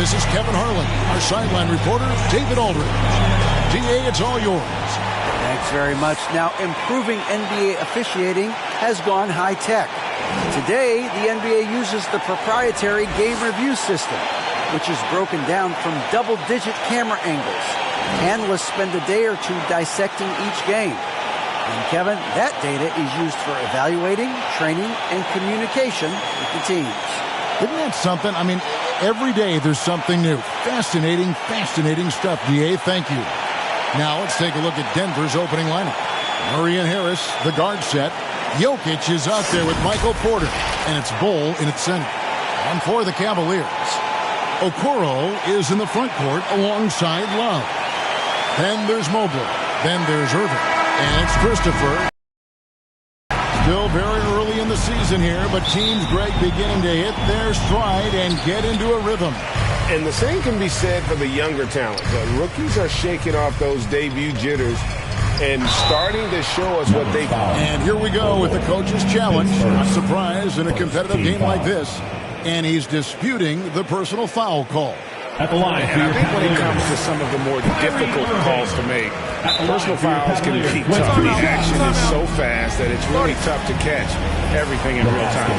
this is Kevin Harlan. Our sideline reporter, David Aldridge. DA, it's all yours. Thanks very much. Now, improving NBA officiating has gone high-tech. Today, the NBA uses the proprietary game review system, which is broken down from double-digit camera angles. Analysts spend a day or two dissecting each game. And Kevin, that data is used for evaluating, training, and communication with the teams. Isn't that something? I mean, every day there's something new. Fascinating stuff, DA. Thank you. Now let's take a look at Denver's opening lineup. Murray and Harris, the guard set. Jokic is out there with Michael Porter, and it's Bull in its center. And for the Cavaliers, Okoro is in the front court alongside Love. Then there's Mobley. Then there's Irving. And it's Christopher. Still very early in the season here, but teams, Greg, beginning to hit their stride and get into a rhythm. And the same can be said for the younger talent. The rookies are shaking off those debut jitters and starting to show us what they can. And here we go with the coach's challenge. Not surprised in a competitive game like this. And he's disputing the personal foul call. At the line. And I think when it comes to some of the more difficult calls to make, personal fouls can be tough. The action is so fast that it's really tough to catch everything in real time.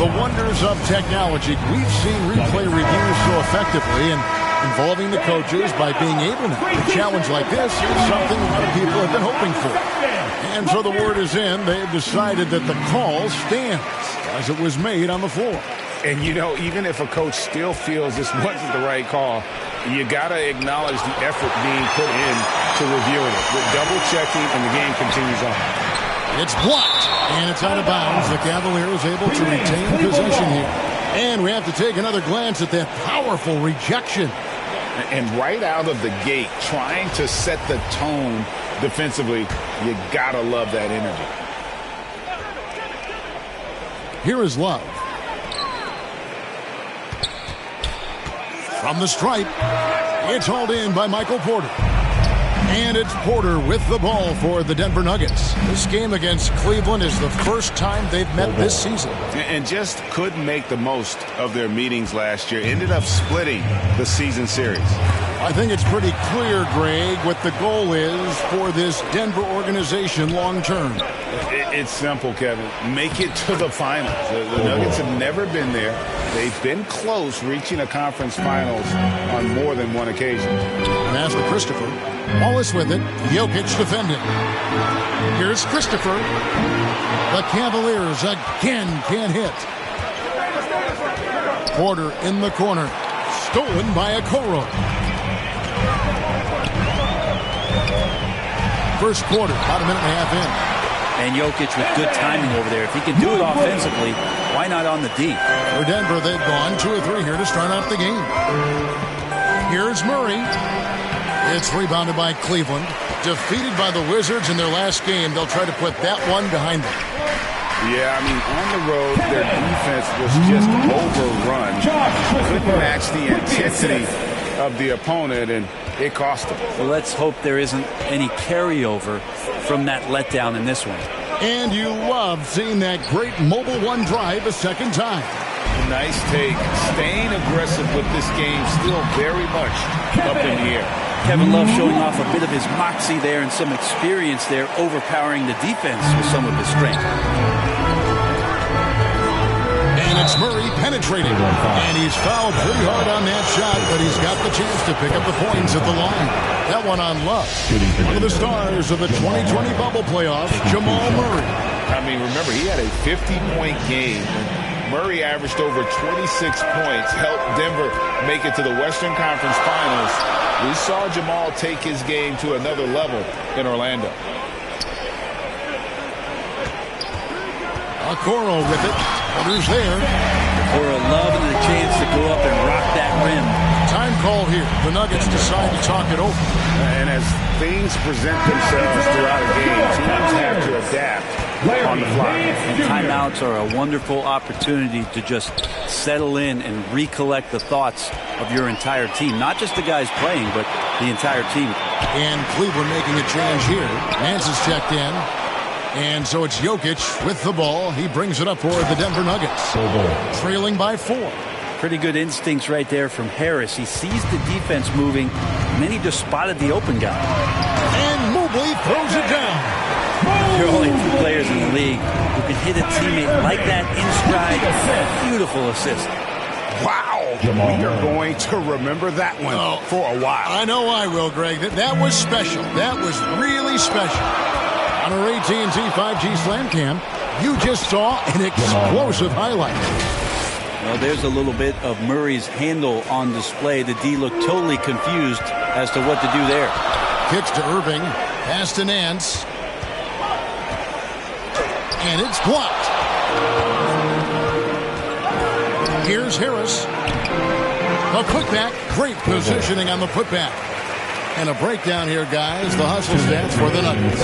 The wonders of technology. We've seen replay reviews so effectively, and involving the coaches by being able to a challenge like this is something a lot of people have been hoping for. And so the word is in. They've decided that the call stands as it was made on the floor. And, you know, even if a coach still feels this wasn't the right call, you got to acknowledge the effort being put in to reviewing it. With double-checking, and the game continues on. It's blocked, and it's out of bounds. The Cavaliers able to retain possession here. And we have to take another glance at that powerful rejection. And right out of the gate, trying to set the tone defensively, you got to love that energy. Here is Love. From the stripe, it's hauled in by Michael Porter. And it's Porter with the ball for the Denver Nuggets. This game against Cleveland is the first time they've met this season. And just couldn't make the most of their meetings last year. Ended up splitting the season series. I think it's pretty clear, Greg, what the goal is for this Denver organization long term. It's simple, Kevin. Make it to the finals. The Nuggets have never been there. They've been close reaching a conference finals on more than one occasion. Pass to Christopher. Wallace with it. Jokic defending. Here's Christopher. The Cavaliers again can't hit. Porter in the corner. Stolen by Okoro. First quarter, about a minute and a half in. And Jokic with good timing over there. If he can do it offensively, why not on the D? For Denver, they've gone 2 or 3 here to start off the game. Here's Murray. It's rebounded by Cleveland. Defeated by the Wizards in their last game, they'll try to put that one behind them. Yeah, I mean, on the road, their defense was just overrun. Couldn't match the intensity of the opponent, and it cost them. Well, let's hope there isn't any carryover from that letdown in this one. And you love seeing that great mobile one drive a second time. Nice take. Staying aggressive with this game, still very much up in the air. Kevin Love showing off a bit of his moxie there and some experience there, overpowering the defense with some of his strength. And it's Murray penetrating. And he's fouled pretty hard on that shot, but he's got the chance to pick up the points at the line. That one on Love. One of the stars of the 2020 bubble playoffs, Jamal Murray. I mean, remember, he had a 50-point game. Murray averaged over 26 points, helped Denver make it to the Western Conference Finals. We saw Jamal take his game to another level in Orlando. Okoro with it. Porter's there. Okoro loving the chance to go up and rock that rim. Time call here. The Nuggets decide to talk it over. And as things present themselves throughout a game, teams have to adapt on the fly. And timeouts are a wonderful opportunity to just settle in and recollect the thoughts of your entire team. Not just the guys playing, but the entire team. And Cleveland making a change here. Nance is checked in. And so it's Jokic with the ball. He brings it up for the Denver Nuggets. Trailing by 4. Pretty good instincts right there from Harris. He sees the defense moving, and then he just spotted the open guy. And Mobley throws it down. There are only 2 players in the league who can hit a teammate like that in stride. Beautiful assist. Wow. We are going to remember that one for a while. I know I will, Greg. That was special. That was really special. On our AT&T 5G Slam Cam, you just saw an explosive highlight. Well, there's a little bit of Murray's handle on display. The D looked totally confused as to what to do there. Kicks to Irving. Pass to Nance. And it's blocked. Here's Harris. A putback. Great positioning on the putback. And a breakdown here, guys. The hustle stats for the Nuggets.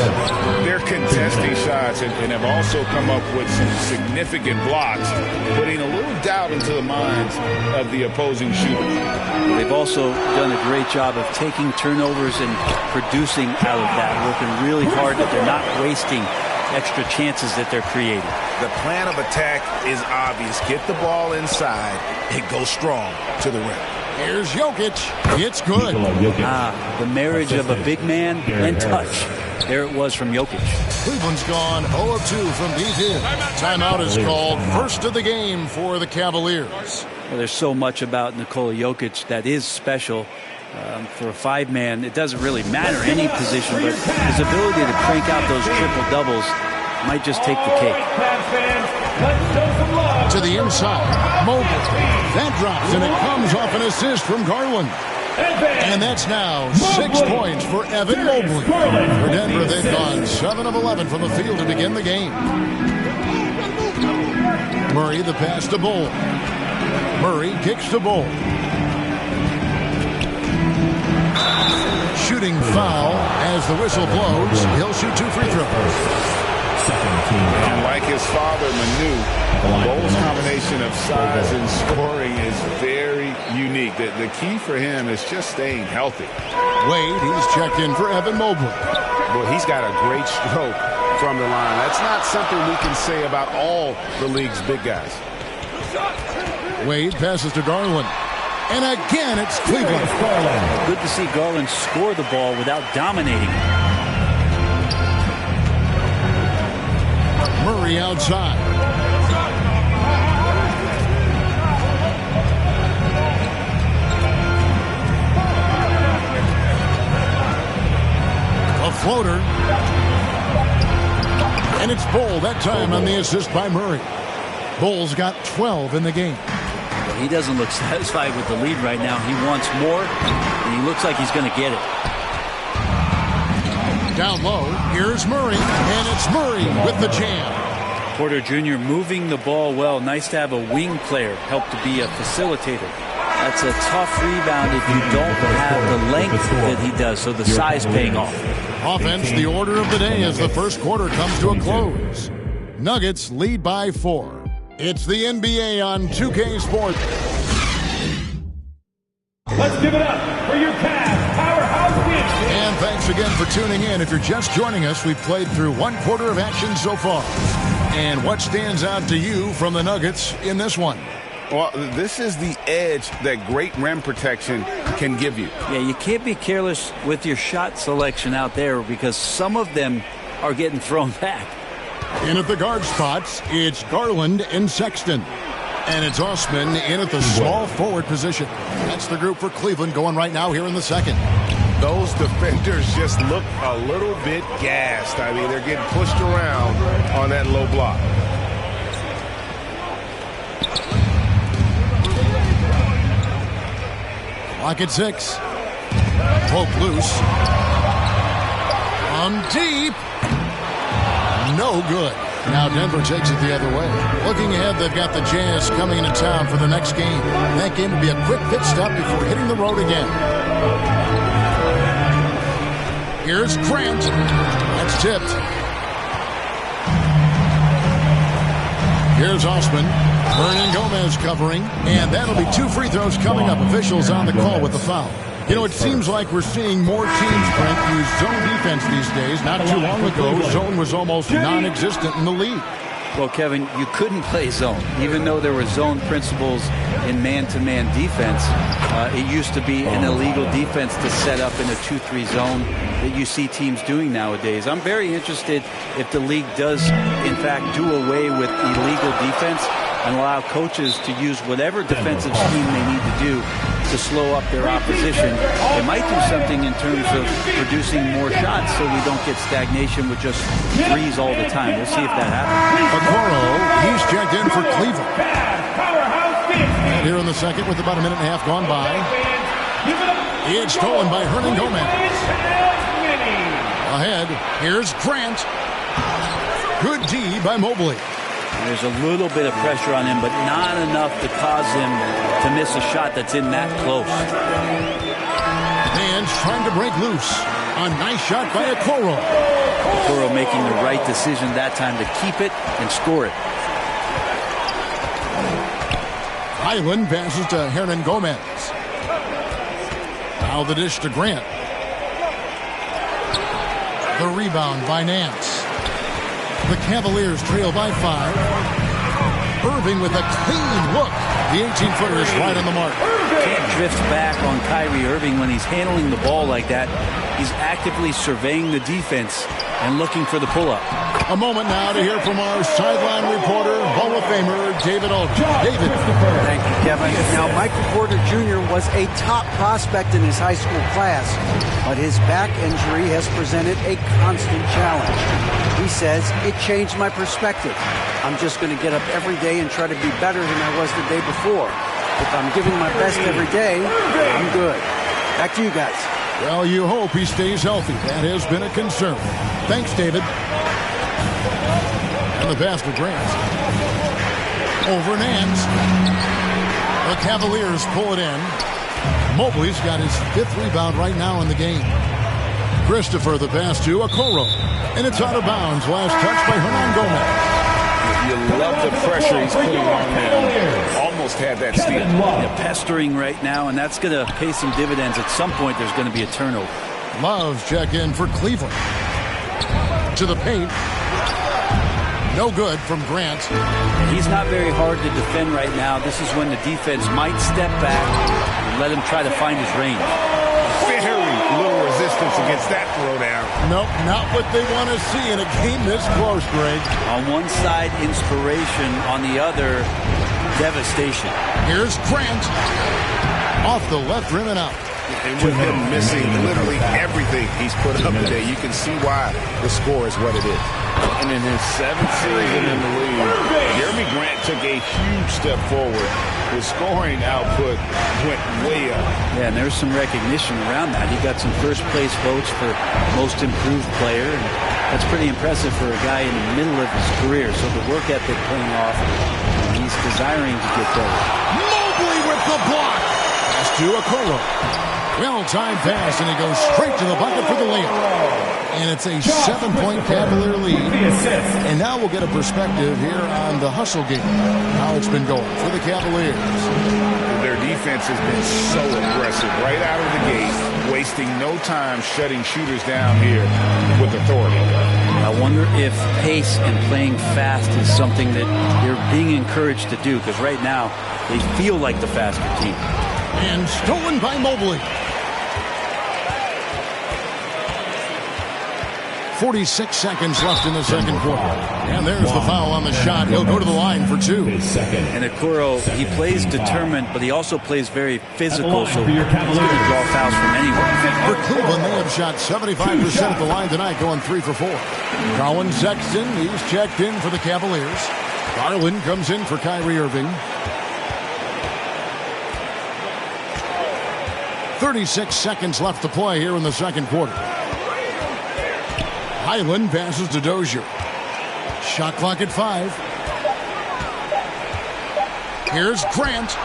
They're contesting shots and have also come up with some significant blocks, putting a little doubt into the minds of the opposing shooters. They've also done a great job of taking turnovers and producing out of that, working really hard that they're not wasting extra chances that they're creating. The plan of attack is obvious. Get the ball inside and go strong to the rim. Here's Jokic. It's good. The marriage of a big man and touch. There it was from Jokic. Cleveland's gone 0 of 2 from deep. Timeout is called. First of the game for the Cavaliers. Well, there's so much about Nikola Jokic that is special. For a 5-man, it doesn't really matter any position, but his ability to crank out those triple-doubles might just take the cake. To the inside, Mobley. That drops, and it comes off an assist from Garland. And that's now 6 points for Evan Mobley. For Denver, they've gone 7 of 11 from the field to begin the game. Murray, the pass to Bull. Murray kicks to Bull. Shooting foul as the whistle blows. He'll shoot 2 free throws. And like his father, Manu, Bull's combination of size and scoring is very unique. The key for him is just staying healthy. Wade, he's checked in for Evan Mobley. Boy, he's got a great stroke from the line. That's not something we can say about all the league's big guys. Wade passes to Garland. And again, it's Cleveland. Good to see Garland score the ball without dominating. Murray outside. A floater. And it's Bull that time on the assist by Murray. Bull's got 12 in the game. He doesn't look satisfied with the lead right now. He wants more, and he looks like he's going to get it. Down low, here's Murray, and it's Murray with the jam. Porter Jr. moving the ball well. Nice to have a wing player help to be a facilitator. That's a tough rebound if you don't have the length that he does, so the size paying off. Offense, the order of the day as the first quarter comes to a close. Nuggets lead by 4. It's the NBA on 2K Sports. Let's give it up for your Cavs powerhouse team. And thanks again for tuning in. If you're just joining us, we've played through 1 quarter of action so far. And what stands out to you from the Nuggets in this one? Well, this is the edge that great rim protection can give you. Yeah, you can't be careless with your shot selection out there because some of them are getting thrown back. In at the guard spots, it's Garland and Sexton. And it's Osman in at the small forward position. That's the group for Cleveland going right now here in the second. Those defenders just look a little bit gassed. I mean, they're getting pushed around on that low block. Clock at 6. Poke loose. On deep. No good. Now Denver takes it the other way. Looking ahead, they've got the Jazz coming into town for the next game. That game will be a quick pit stop before hitting the road again. Here's Grant. That's tipped. Here's Osman. Vernon Gomez covering. And that'll be 2 free throws coming up. Officials on the call with the foul. You know, it seems like we're seeing more teams, Brent, use zone defense these days. Not too long ago, zone was almost non-existent in the league. Well, Kevin, you couldn't play zone. Even though there were zone principles in man-to-man defense, it used to be an illegal defense to set up in a 2-3 zone that you see teams doing nowadays. I'm very interested if the league does, in fact, do away with illegal defense and allow coaches to use whatever defensive scheme they need to do to slow up their opposition. It might do something in terms of producing more shots so we don't get stagnation with just threes all the time. We'll see if that happens. Okoro, he's checked in for Cleveland. And here in the second with about a minute and a half gone by. It's stolen by Hernan Gomez. Ahead, here's Grant. Good D by Mobley. There's a little bit of pressure on him, but not enough to cause him to miss a shot that's in that close. Man's trying to break loose. A nice shot by Okoro. Okoro making the right decision that time to keep it and score it. Highland passes to Hernan Gomez. Now the dish to Grant. The rebound by Nance. The Cavaliers trail by 5. Irving with a clean look. The 18-footer is right on the mark. Can't drift back on Kyrie Irving when he's handling the ball like that. He's actively surveying the defense and looking for the pull-up. A moment now to hear from our sideline reporter, Hall of Famer David Aldridge. David. Thank you, Kevin. Now, Michael Porter Jr. was a top prospect in his high school class, but his back injury has presented a constant challenge. He says, it changed my perspective. I'm just going to get up every day and try to be better than I was the day before. If I'm giving my best every day, I'm good. Back to you guys. Well, you hope he stays healthy. That has been a concern. Thanks, David. And the pass to Grant. Over Nance. The Cavaliers pull it in. Mobley's got his 5th rebound right now in the game. Christopher the pass to Okoro. And it's out of bounds. Last touch by Hernan Gomez. You love the pressure he's putting on them. Almost had that steal. They're pestering right now, and that's going to pay some dividends. At some point, there's going to be a turnover. Love's check in for Cleveland. To the paint. No good from Grant. He's not very hard to defend right now. This is when the defense might step back and let him try to find his range. Very little resistance against that throwdown. Nope, not what they want to see in a game this close, Greg. On one side, inspiration. On the other, devastation. Here's Grant. Off the left rim and out. And with him missing literally everything he's put up today, you can see why the score is what it is. And in his 7th season in the league, Jeremy Grant took a huge step forward. His scoring output went way up. Yeah, and there's some recognition around that. He got some first-place votes for most improved player, and that's pretty impressive for a guy in the middle of his career. So the work ethic paying off, and he's desiring to get better. Mobley with the block. Pass to Okoro. Well-timed pass, and he goes straight to the bucket for the layup. And it's a 7-point Cavalier lead. And now we'll get a perspective here on the hustle game, how it's been going for the Cavaliers. Their defense has been so aggressive right out of the gate, wasting no time shutting shooters down here with authority. I wonder if pace and playing fast is something that they're being encouraged to do, because right now they feel like the faster team. And stolen by Mobley. 46 seconds left in the second quarter. And there's the foul on the shot. He'll go to the line for 2. And Okoro, he plays determined, but he also plays very physical, so he's going to draw fouls from anywhere. For Cleveland, they have shot 75% at the line tonight, going 3 for 4. Colin Sexton, he's checked in for the Cavaliers. Garland comes in for Kyrie Irving. 36 seconds left to play here in the second quarter. Highland passes to Dozier. Shot clock at 5. Here's Grant.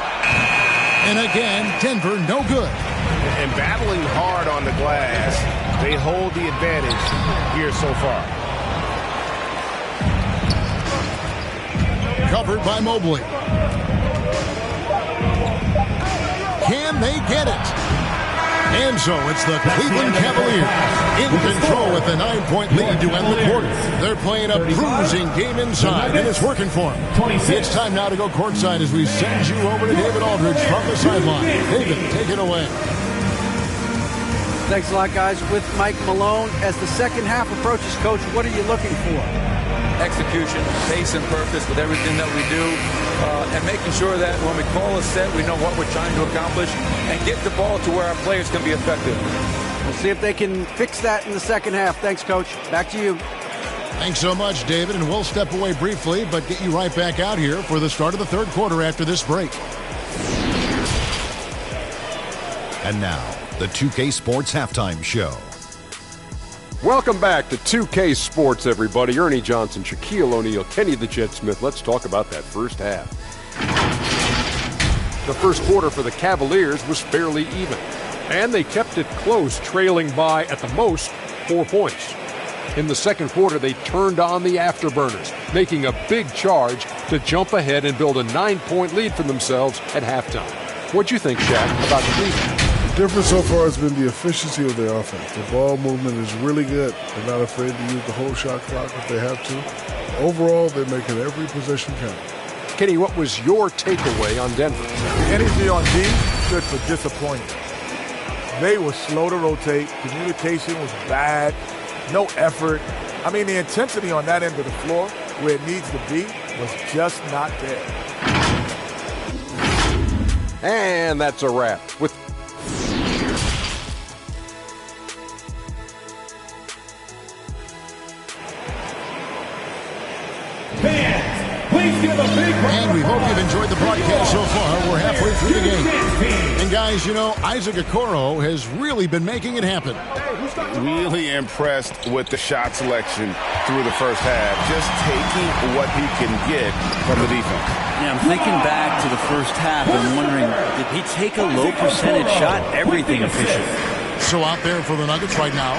And again, Denver no good. And battling hard on the glass, they hold the advantage here so far. Covered by Mobley. Can they get it? And so it's the Cleveland Cavaliers in control with a 9-point lead to end the quarter. They're playing a bruising game inside, and it's working for them. It's time now to go courtside as we send you over to David Aldridge from the sideline. David, take it away. Thanks a lot, guys. With Mike Malone, as the second half approaches, Coach, what are you looking for? Execution, pace, and purpose with everything that we do, and making sure that when we call a set, we know what we're trying to accomplish and get the ball to where our players can be effective. We'll see if they can fix that in the second half. Thanks, Coach. Back to you. Thanks so much, David, and we'll step away briefly, but get you right back out here for the start of the third quarter after this break. And now, the 2K Sports Halftime Show. Welcome back to 2K Sports, everybody. Ernie Johnson, Shaquille O'Neal, Kenny the Jet Smith. Let's talk about that first half. The first quarter for the Cavaliers was fairly even, and they kept it close, trailing by, at the most, 4 points. In the second quarter, they turned on the afterburners, making a big charge to jump ahead and build a 9-point lead for themselves at halftime. What'd you think, Shaq, about Cleveland? The difference so far has been the efficiency of their offense. The ball movement is really good. They're not afraid to use the whole shot clock if they have to. Overall, they're making every possession count. Kenny, what was your takeaway on Denver? The energy on D stood for disappointing. They were slow to rotate. Communication was bad. No effort. I mean, the intensity on that end of the floor, where it needs to be, was just not there. And that's a wrap. With And we hope you've enjoyed the broadcast so far. We're halfway through the game. And guys, you know, Isaac Okoro has really been making it happen. Really impressed with the shot selection through the first half. Just taking what he can get from the defense. Yeah, I'm thinking back to the first half and wondering, did he take a low percentage shot? Everything efficient. So out there for the Nuggets right now.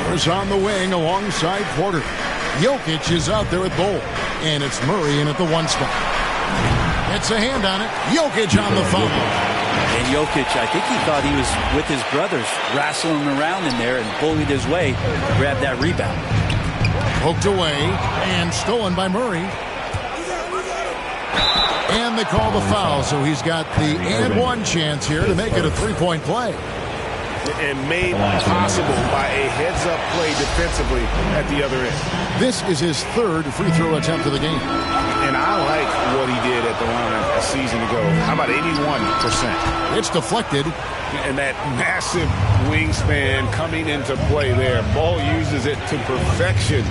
There's on the wing alongside Porter. Jokic is out there at Bowl. And it's Murray in at the 1 spot. It's a hand on it. Jokic on the foul. And Jokic, I think he thought he was with his brothers, wrestling around in there and bullied his way to grab that rebound. Poked away and stolen by Murray. And they call the foul, so he's got the and one chance here to make it a 3-point play. And made possible by a heads-up play defensively at the other end. This is his third free throw attempt of the game. And I like what he did at the line a season ago. How about 81%? It's deflected. And that massive wingspan coming into play there. Ball uses it to perfection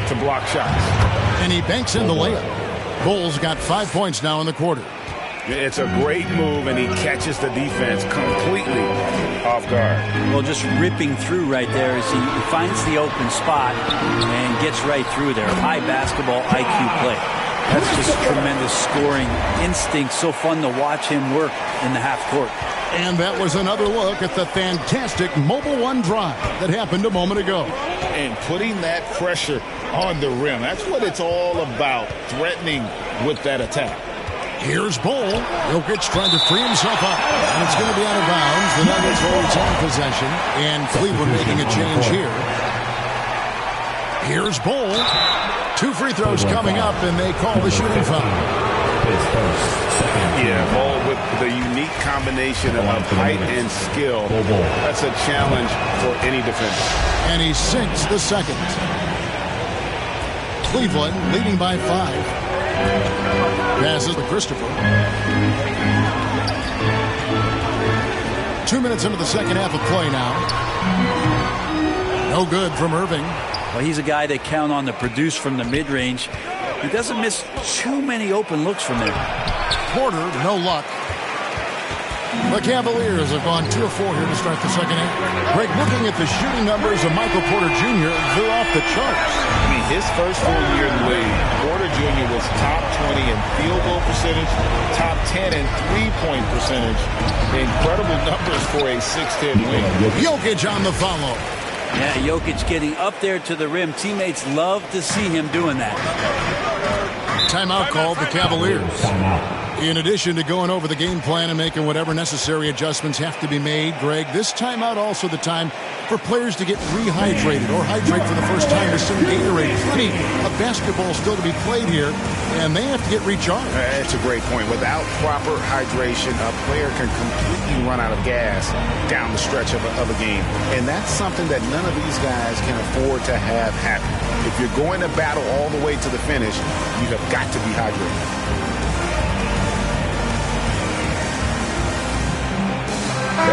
to block shots. And he banks in the layup. Bulls got 5 points now in the quarter. It's a great move, and he catches the defense completely off guard. Well, just ripping through right there as he finds the open spot and gets right through there. High basketball IQ play. That's just tremendous scoring instinct. So fun to watch him work in the half court. And that was another look at the fantastic Mobile One drive that happened a moment ago. And putting that pressure on the rim. That's what it's all about, threatening with that attack. Here's Bull. Jokic trying to free himself up. And it's going to be out of bounds. The Nuggets will retain possession. And Cleveland making a change here. Here's Bull. 2 free throws coming up, and they call the shooting foul. Yeah, Bull with the unique combination of height and skill. That's a challenge for any defender. And he sinks the second. Cleveland leading by 5. Passes to Christopher. 2 minutes into the second half of play now. No good from Irving. Well, he's a guy they count on to produce from the mid-range. He doesn't miss too many open looks from there. Porter, no luck. The Cavaliers have gone 2 of 4 here to start the second half. Greg, looking at the shooting numbers of Michael Porter Jr., they're off the charts. I mean, his first full year in the league, Porter Jr. was top 20 in field goal percentage, top 10 in three-point percentage. Incredible numbers for a 6'10 wing. Jokic on the follow. Yeah, Jokic getting up there to the rim. Teammates love to see him doing that. Timeout called the Cavaliers. In addition to going over the game plan and making whatever necessary adjustments have to be made, Greg, this timeout also the time for players to get rehydrated or hydrate for the first time with some Gatorade. Plenty of basketball still to be played here, and they have to get recharged. That's a great point. Without proper hydration, a player can completely run out of gas down the stretch of a game. And that's something that none of these guys can afford to have happen. If you're going to battle all the way to the finish, you have got to be hydrated.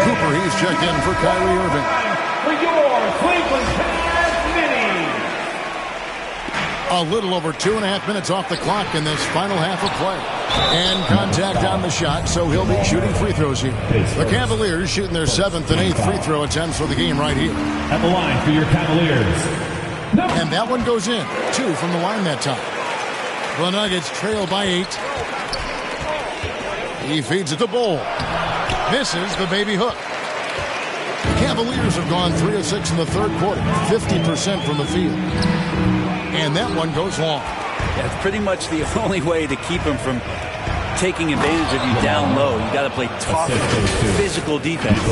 Cooper, he's checked in for Kyrie Irving. For your Cleveland Cavs mini. A little over 2.5 minutes off the clock in this final half of play. And contact on the shot, so he'll be shooting free throws here. The Cavaliers shooting their 7th and 8th free throw attempts for the game right here. At the line for your Cavaliers. And that one goes in. 2 from the line that time. The Nuggets trail by 8. He feeds it to Bull. Misses the baby hook. The Cavaliers have gone 3 of 6 in the third quarter, 50% from the field. And that one goes long. Yeah, it's pretty much the only way to keep him from taking advantage of you down low. You got to play tough, physical defense.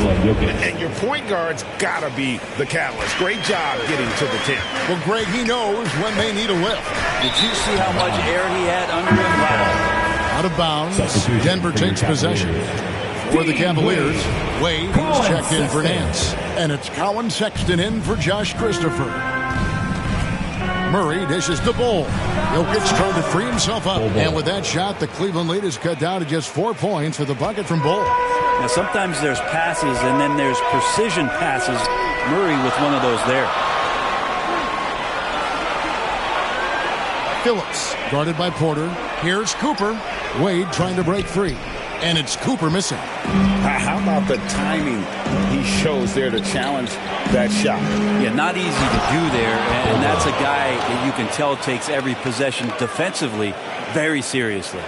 And your point guard's got to be the catalyst. Great job getting to the 10. Well, Greg, he knows when they need a lift. Did you see how much air he had under him? Wow. Out of bounds. Denver takes possession. For the Cavaliers, Wade is checked in for Nance. And it's Colin Sexton in for Josh Christopher. Murray dishes the Bull. Jokic trying to free himself up. And with that shot, the Cleveland lead is cut down to just 4 points with the bucket from Bull. Now, sometimes there's passes, and then there's precision passes. Murray with one of those there. Phillips, guarded by Porter. Here's Cooper. Wade trying to break free. And it's Cooper missing. How about the timing he shows there to challenge that shot? Yeah, not easy to do there. And that's a guy that you can tell takes every possession defensively very seriously.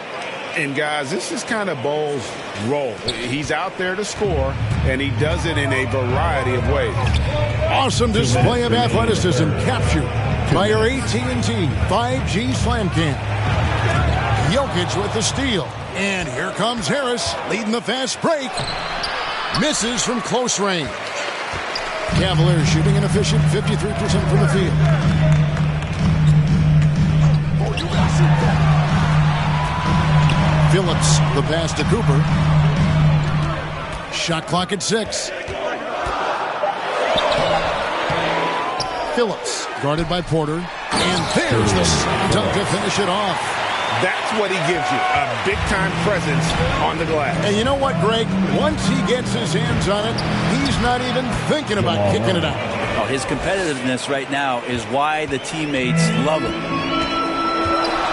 And, guys, this is kind of Bull's role. He's out there to score, and he does it in a variety of ways. Awesome display of athleticism captured by your AT&T 5G Slam Cam. Jokic with the steal. And here comes Harris leading the fast break. Misses from close range. Cavaliers shooting an efficient 53% from the field. Phillips, the pass to Cooper. Shot clock at 6. Phillips, guarded by Porter. And there's the dunk to finish it off. That's what he gives you, a big-time presence on the glass. And you know what, Greg? Once he gets his hands on it, he's not even thinking about kicking it out. Oh, his competitiveness right now is why the teammates love him.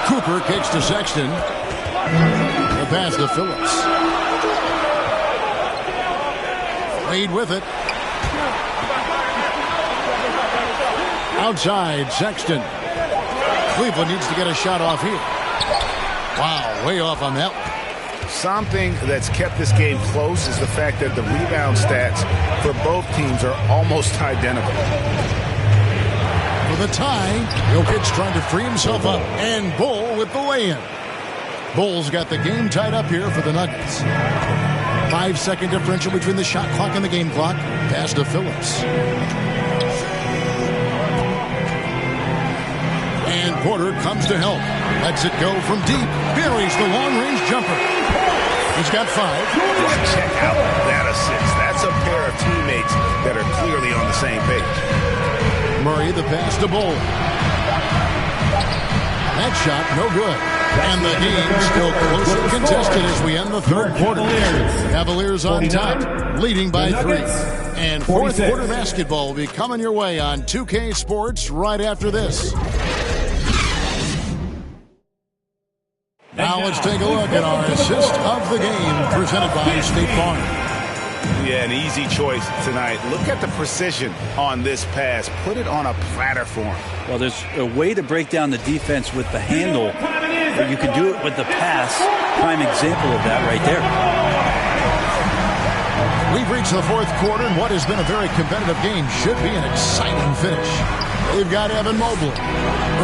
Cooper kicks to Sexton. The pass to Phillips. Wade with it. Outside, Sexton. Cleveland needs to get a shot off here. Wow, way off on that one. Something that's kept this game close is the fact that the rebound stats for both teams are almost identical. For the tie, Jokic trying to free himself up. And Bull with the lay-in. Bull's got the game tied up here for the Nuggets. 5-second differential between the shot clock and the game clock. Pass to Phillips. And Porter comes to help. Lets it go from deep. Buries the long-range jumper. He's got 5. Just check out that assist. That's a pair of teammates that are clearly on the same page. Murray, the pass to Bull. That shot, no good. And the game still closely contested as we end the third quarter. Cavaliers on top, leading by 3. And fourth quarter basketball will be coming your way on 2K Sports right after this. Now let's take a look at our assist of the game presented by State Farm. Yeah, an easy choice tonight. Look at the precision on this pass. Put it on a platter form. Well, there's a way to break down the defense with the handle, but you can do it with the pass. Prime example of that right there. We've reached the fourth quarter, and what has been a very competitive game should be an exciting finish. They've got Evan Mobley.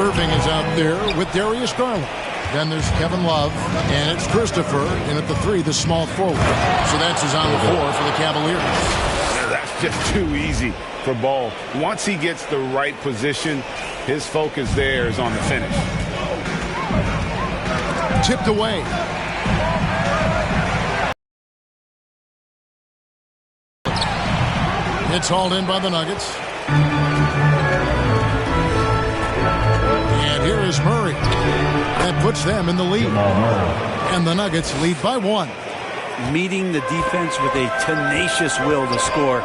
Irving is out there with Darius Garland. Then there's Kevin Love, and it's Christopher, and at the 3, the small forward. So that's his on the 4 for the Cavaliers. That's just too easy for Ball. Once he gets the right position, his focus there is on the finish. Tipped away. It's hauled in by the Nuggets. And here is Murray. That puts them in the lead. And the Nuggets lead by 1. Meeting the defense with a tenacious will to score.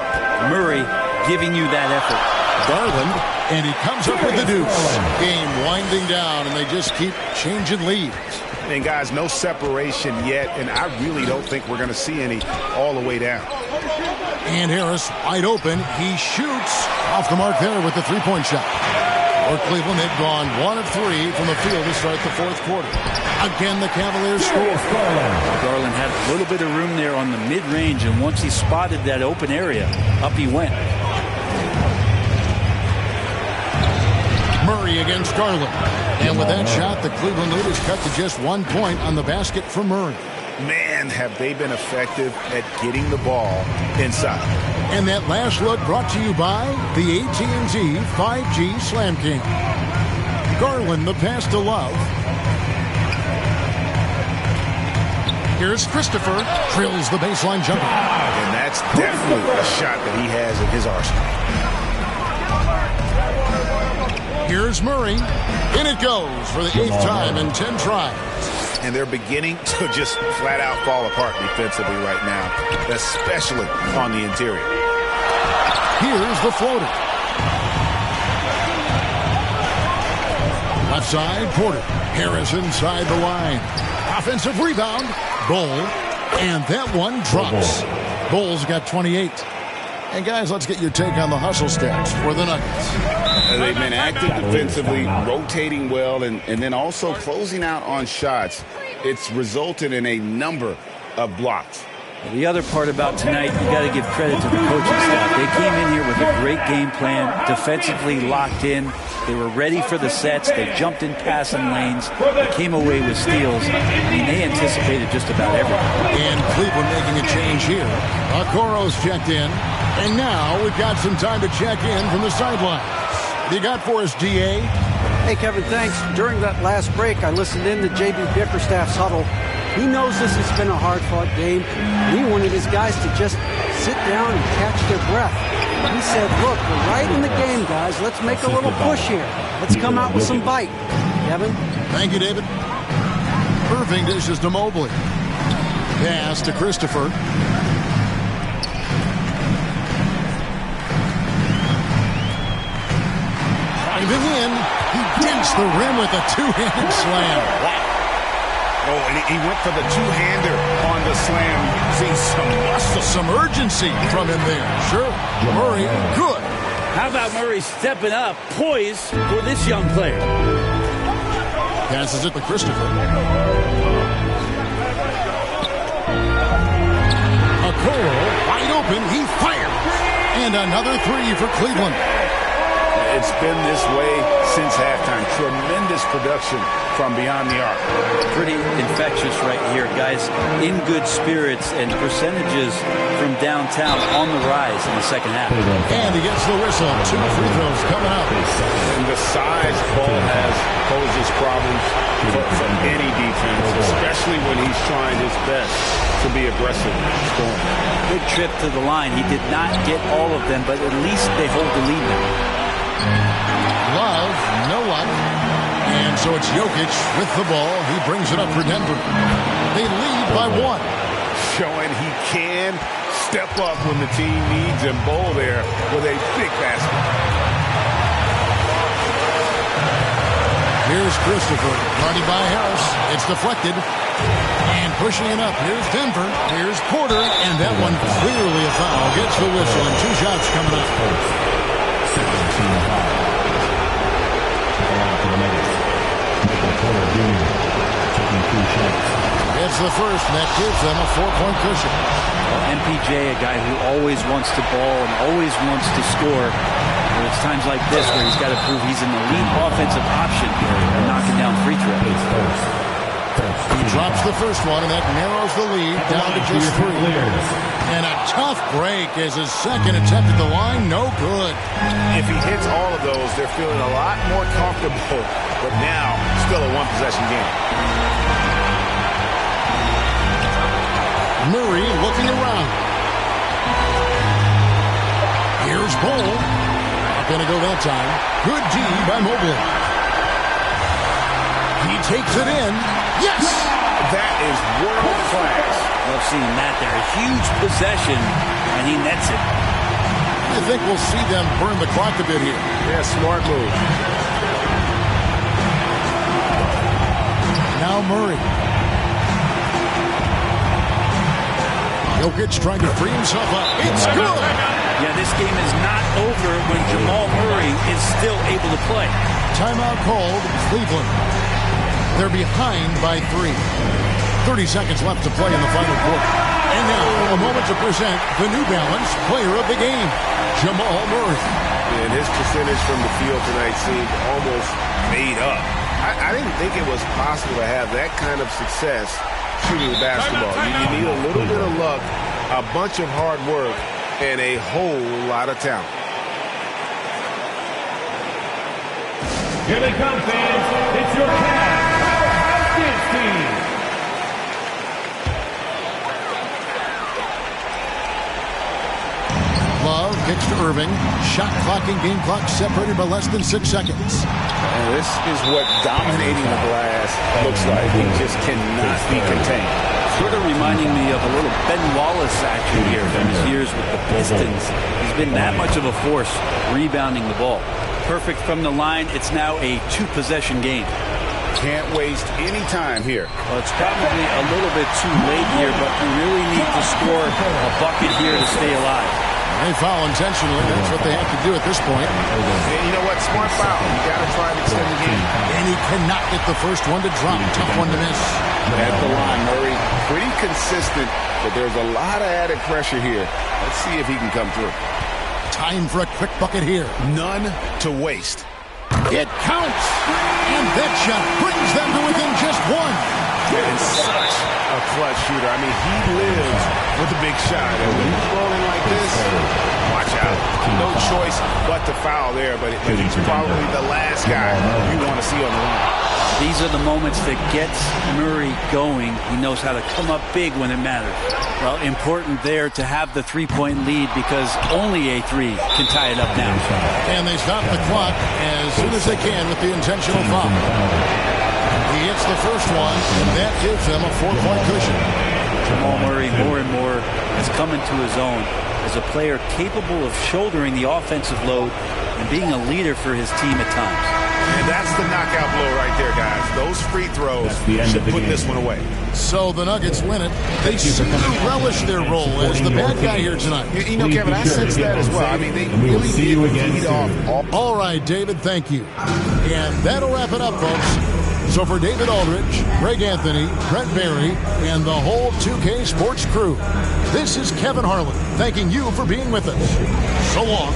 Murray giving you that effort. Garland, and he comes up with the deuce. Game winding down, and they just keep changing leads. And guys, no separation yet, and I really don't think we're going to see any all the way down. And Harris wide open. He shoots off the mark there with the three-point shot. For Cleveland, they've gone 1 of 3 from the field to start the 4th quarter. Again, the Cavaliers score. Garland had a little bit of room there on the mid-range, and once he spotted that open area, up he went. Murray against Garland. And with that shot, the Cleveland lead is cut to just 1 point on the basket from Murray. Man, have they been effective at getting the ball inside. And that last look brought to you by the AT&T 5G Slam King. Garland, the pass to Love. Here's Christopher. Drills the baseline jumper. And that's definitely a shot that he has in his arsenal. Here's Murray. In it goes for the 8th time in 10 tries. And they're beginning to just flat out fall apart defensively right now, especially on the interior. Here's the floater. Left side, Porter. Harris inside the line. Offensive rebound. Bol. And that one drops. Bol's got 28. And guys, let's get your take on the hustle stats for the Nuggets. They've been active defensively, rotating well, and then also closing out on shots. It's resulted in a number of blocks. The other part about tonight, you got to give credit to the coaching staff. They came in here with a great game plan, defensively locked in. They were ready for the sets. They jumped in passing lanes. They came away with steals. I mean, they anticipated just about everything. And Cleveland making a change here. Okoro's checked in. And now we've got some time to check in from the sidelines. What do you got for us, DA? Hey, Kevin, thanks. During that last break, I listened in to J.B. Bickerstaff's huddle. He knows this has been a hard-fought game. He wanted his guys to just sit down and catch their breath. He said, look, we're right in the game, guys. Let's make a little push here. Let's come out with some bite. Kevin? Thank you, David. Irving dishes to Mobley. Pass to Christopher. Driving in. He dinks the rim with a two-handed slam. Wow. Oh, and he went for the two-hander on the slam. See some muscle. Some urgency from him there. Sure. Murray, good. How about Murray stepping up, poised for this young player? Passes it to Christopher. Okoro, wide open. He fires. And another three for Cleveland. It's been this way since halftime. Tremendous production from beyond the arc. Pretty infectious right here, guys. In good spirits and percentages from downtown on the rise in the second half. And he gets the whistle. 2 free throws coming up. And the size Ball has poses problems for any defense, especially when he's trying his best to be aggressive scoring. Good trip to the line. He did not get all of them, but at least they hold the lead now. Love, no luck. And so it's Jokic with the ball. He brings it up for Denver. They lead by 1. Showing he can step up when the team needs him. Ball there with a big basket. Here's Christopher. Guarded by Harris. It's deflected. And pushing it up. Here's Denver. Here's Porter. And that one clearly a foul. Gets the whistle. And 2 shots coming up. 17-5. To the Nuggets. Porter Jr. taking 2 shots. It's the first, and that gives them a 4-point cushion. MPJ, a guy who always wants to ball and always wants to score. And it's times like this where he's got to prove he's an elite offensive option and knocking down free throws. He drops the first one, and that narrows the lead down to just 3. And a tough break as his second attempt at the line, no good. If he hits all of those, they're feeling a lot more comfortable. But now, still a one-possession game. Murray looking around. Here's Bull. Not going to go that time. Good D by Mobile. He takes it in. Yes! That is world class. Love seeing that there. A huge possession, and he nets it. I think we'll see them burn the clock a bit here. Yeah, smart move. Now Murray. Jokic trying to free himself up. It's good! Yeah, this game is not over when Jamal Murray is still able to play. Timeout called, Cleveland. They're behind by 3. 30 seconds left to play in the final quarter. And now, a moment to present the New Balance Player of the Game, Jamal Murray. And his percentage from the field tonight seemed almost made up. I didn't think it was possible to have that kind of success shooting the basketball. You need a little bit of luck, a bunch of hard work, and a whole lot of talent. Here they come, fans. It's your Cavs Powerhouse Dance Team. Love kicks to Irving. Shot clock and game clock separated by less than 6 seconds. And this is what dominating the glass looks like. He just cannot be contained. Sort of reminding me of a little Ben Wallace action here from his years with the Pistons. He's been that much of a force rebounding the ball. Perfect from the line. It's now a 2-possession game. Can't waste any time here. Well, it's probably a little bit too late here, but you really need to score a bucket here to stay alive. They foul intentionally. That's what they have to do at this point. And you know what? Smart foul. You got to try to extend the game. And he cannot get the first one to drop. Tough one to miss. At the line, Murray, pretty consistent, but there's a lot of added pressure here. Let's see if he can come through. Time for a quick bucket here. None to waste. It counts. And that shot brings them to within just 1. And such a clutch shooter. I mean, he lives with a big shot. And when he's rolling like this, watch out. No choice but to foul there, but he's probably the last guy you want to see on the line. These are the moments that gets Murray going. He knows how to come up big when it matters. Well, important there to have the 3-point lead because only a 3 can tie it up now. And they stop the clock as soon as they can with the intentional foul. He hits the first one, and that gives them a 4-point cushion. Jamal Murray more and more has come into his own as a player capable of shouldering the offensive load and being a leader for his team at times. And that's the knockout blow right there, guys. Those free throws should put this one away. So the Nuggets win it. They seem to relish their role as the bad guy here tonight. You know, Kevin, I sense that as well. I mean, they really did lead off. All right, David, thank you. And that'll wrap it up, folks. So for David Aldridge, Greg Anthony, Brent Barry, and the whole 2K Sports crew, this is Kevin Harlan thanking you for being with us. So long.